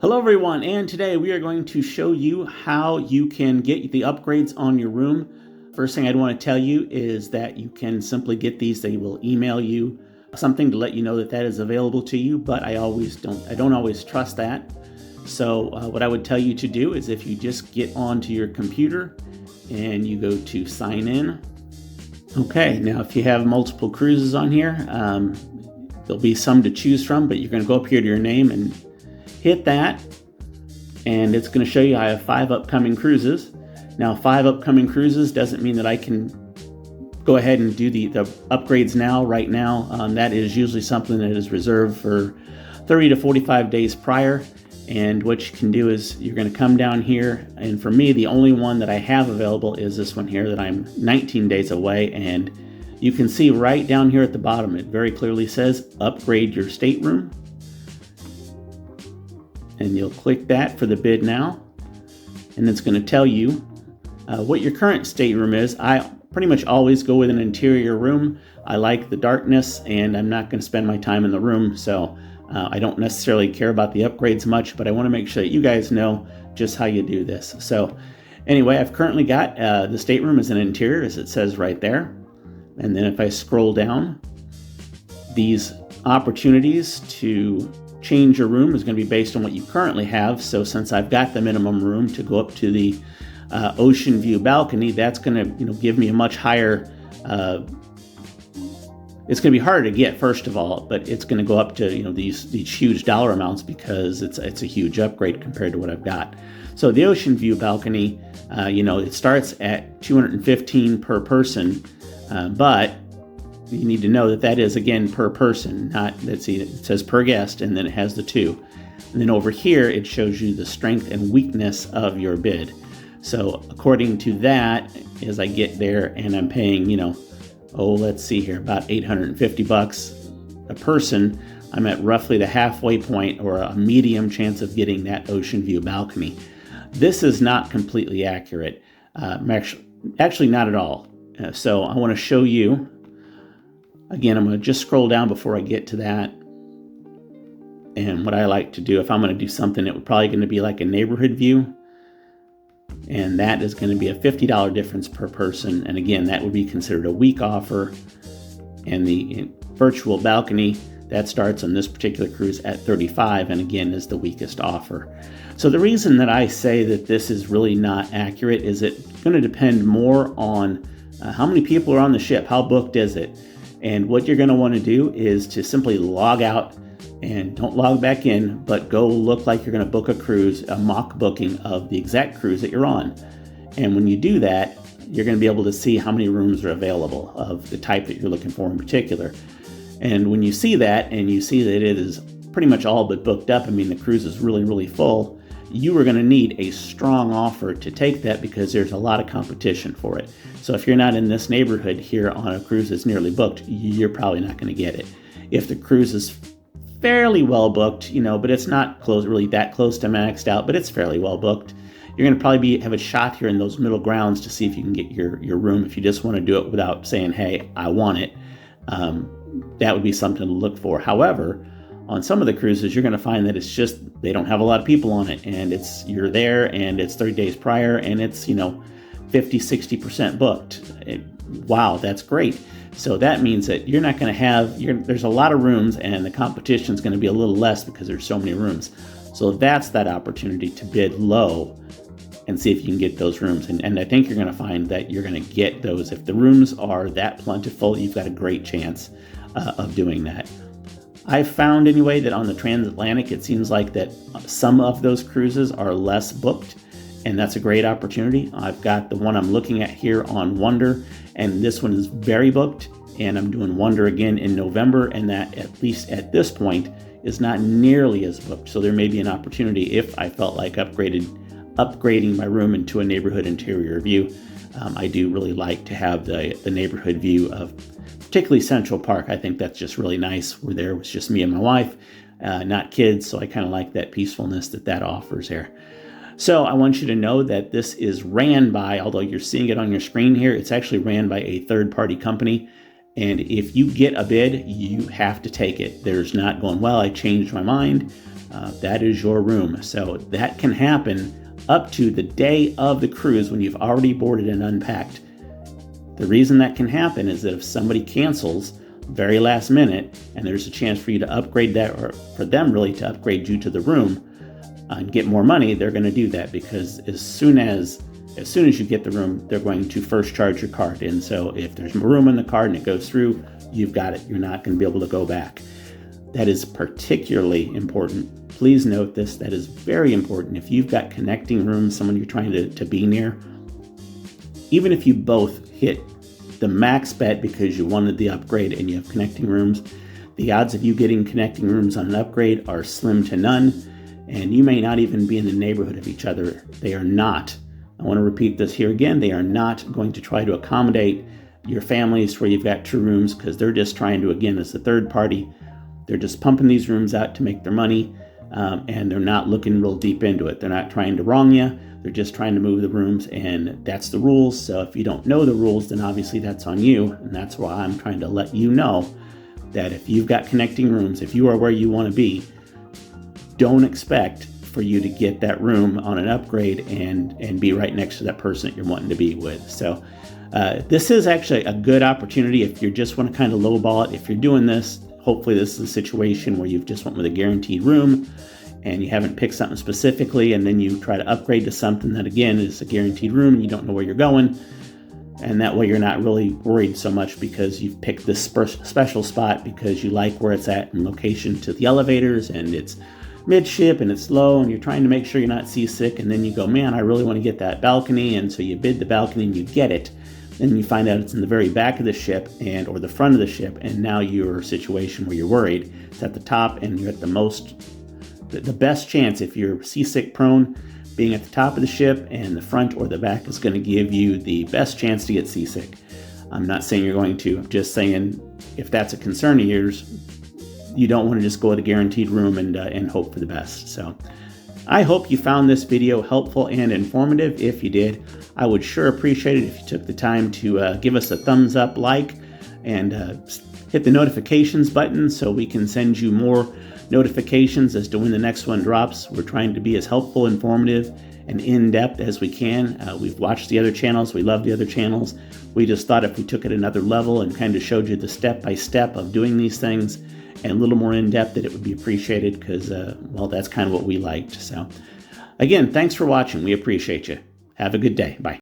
Hello everyone, and today we are going to show you how you can get the upgrades on your room. First thing I'd want to tell you is that you can simply get these. They will email you something to let you know that that is available to you, but I don't always trust that. So what I would tell you to do is if you just get onto your computer and you go to sign in. Okay, now if you have multiple cruises on here, there'll be some to choose from, but you're going to go up here to your name and hit that, and it's going to show you I have 5 upcoming cruises. Now 5 upcoming cruises doesn't mean that I can go ahead and do the upgrades right now. That is usually something that is reserved for 30 to 45 days prior. And what you can do is you're going to come down here, and for me the only one that I have available is this one here that I'm 19 days away, and you can see right down here at the bottom it very clearly says upgrade your stateroom. And you'll click that for the bid now, and it's going to tell you what your current stateroom is. I pretty much always go with an interior room. I like the darkness, and I'm not going to spend my time in the room, so I don't necessarily care about the upgrades much, but I want to make sure that you guys know just how you do this. So anyway, I've currently got the stateroom as an interior, as it says right there. And then if I scroll down, these opportunities to change your room is going to be based on what you currently have. So since I've got the minimum room to go up to the ocean view balcony, that's going to give me a much higher. It's going to be harder to get, first of all, but it's going to go up to these huge dollar amounts because it's a huge upgrade compared to what I've got. So the ocean view balcony, it starts at $215 per person, but you need to know that is again per person, not it says per guest, and then it has the 2. And then over here it shows you the strength and weakness of your bid. So according to that, as I get there and I'm paying, let's see here, about $850 a person, I'm at roughly the halfway point or a medium chance of getting that ocean view balcony. This is not completely accurate, actually not at all. So I want to show you. Again, I'm going to just scroll down before I get to that. And what I like to do, if I'm going to do something, it would probably going to be like a neighborhood view. And that is going to be a $50 difference per person. And again, that would be considered a week offer. And the virtual balcony, that starts on this particular cruise at $35, and again is the weakest offer. So the reason that I say that this is really not accurate is it's going to depend more on how many people are on the ship, how booked is it. And what you're going to want to do is to simply log out and don't log back in, but go look like you're going to book a cruise, a mock booking of the exact cruise that you're on. And when you do that, you're going to be able to see how many rooms are available of the type that you're looking for in particular. And when you see that and you see that it is pretty much all but booked up, the cruise is really, really full, you are going to need a strong offer to take that because there's a lot of competition for it. So if you're not in this neighborhood here on a cruise that's nearly booked, you're probably not going to get it. If the cruise is fairly well booked, but it's not really that close to maxed out, but it's fairly well booked, you're going to probably have a shot here in those middle grounds to see if you can get your room. If you just want to do it without saying, hey, I want it, that would be something to look for. However, on some of the cruises, you're going to find that it's just they don't have a lot of people on it, and you're there and it's 30 days prior and it's 50-60% booked. Wow, that's great. So that means that you're not going to have there's a lot of rooms, and the competition is going to be a little less because there's so many rooms. So that's that opportunity to bid low and see if you can get those rooms. And I think you're going to find that you're going to get those. If the rooms are that plentiful, you've got a great chance of doing that. I've found anyway that on the transatlantic, it seems like that some of those cruises are less booked, and that's a great opportunity. I've got the one I'm looking at here on Wonder, and this one is very booked, and I'm doing Wonder again in November, and that, at least at this point, is not nearly as booked. So there may be an opportunity if I felt like upgrading my room into a neighborhood interior view. I do really like to have the neighborhood view of particularly Central Park. I think that's just really nice. We're there, it was just me and my wife, not kids, so I kind of like that peacefulness that offers there. So I want you to know that this is ran by, although you're seeing it on your screen here, it's actually ran by a third-party company. And if you get a bid, you have to take it. There's not going, well, I changed my mind. that is your room. So that can happen up to the day of the cruise when you've already boarded and unpacked. The reason that can happen is that if somebody cancels very last minute and there's a chance for you to upgrade that, or for them really to upgrade you to the room and get more money, they're going to do that, because as soon as you get the room, they're going to first charge your card. And so if there's room in the card and it goes through, you've got it. You're not going to be able to go back. That is particularly important. Please note this. That is very important. If you've got connecting rooms, someone you're trying to be near, even if you both hit the max bet because you wanted the upgrade and you have connecting rooms, the odds of you getting connecting rooms on an upgrade are slim to none, and you may not even be in the neighborhood of each other. They are not, I want to repeat this here again, they are not going to try to accommodate your families where you've got 2 rooms, because they're just trying to, again, as a third party, they're just pumping these rooms out to make their money, and they're not looking real deep into it. They're not trying to wrong you. They're just trying to move the rooms, and that's the rules. So if you don't know the rules, then obviously that's on you, and that's why I'm trying to let you know that if you've got connecting rooms, if you are where you want to be, don't expect for you to get that room on an upgrade and be right next to that person that you're wanting to be with. So this is actually a good opportunity if you just want to kind of lowball it. If you're doing this, hopefully this is a situation where you've just went with a guaranteed room and you haven't picked something specifically, and then you try to upgrade to something that, again, is a guaranteed room and you don't know where you're going. And that way you're not really worried so much because you've picked this special spot because you like where it's at in location to the elevators, and it's midship and it's low, and you're trying to make sure you're not seasick, and then you go, man, I really want to get that balcony, and so you bid the balcony and you get it. Then you find out it's in the very back of the ship or the front of the ship, and now you're in a situation where you're worried. It's at the top and you're at the best chance, if you're seasick prone, being at the top of the ship, and the front or the back is going to give you the best chance to get seasick. I'm not saying you're going to. I'm just saying if that's a concern of yours, you don't want to just go with a guaranteed room and hope for the best. So I hope you found this video helpful and informative. If you did, I would sure appreciate it if you took the time to give us a thumbs up, like, and hit the notifications button so we can send you more notifications as to when the next one drops. We're trying to be as helpful, informative, and in-depth as we can. We've watched the other channels. We love the other channels. We just thought if we took it another level and kind of showed you the step-by-step of doing these things and a little more in-depth, that it would be appreciated, because, well, that's kind of what we liked. So, again, thanks for watching. We appreciate you. Have a good day. Bye.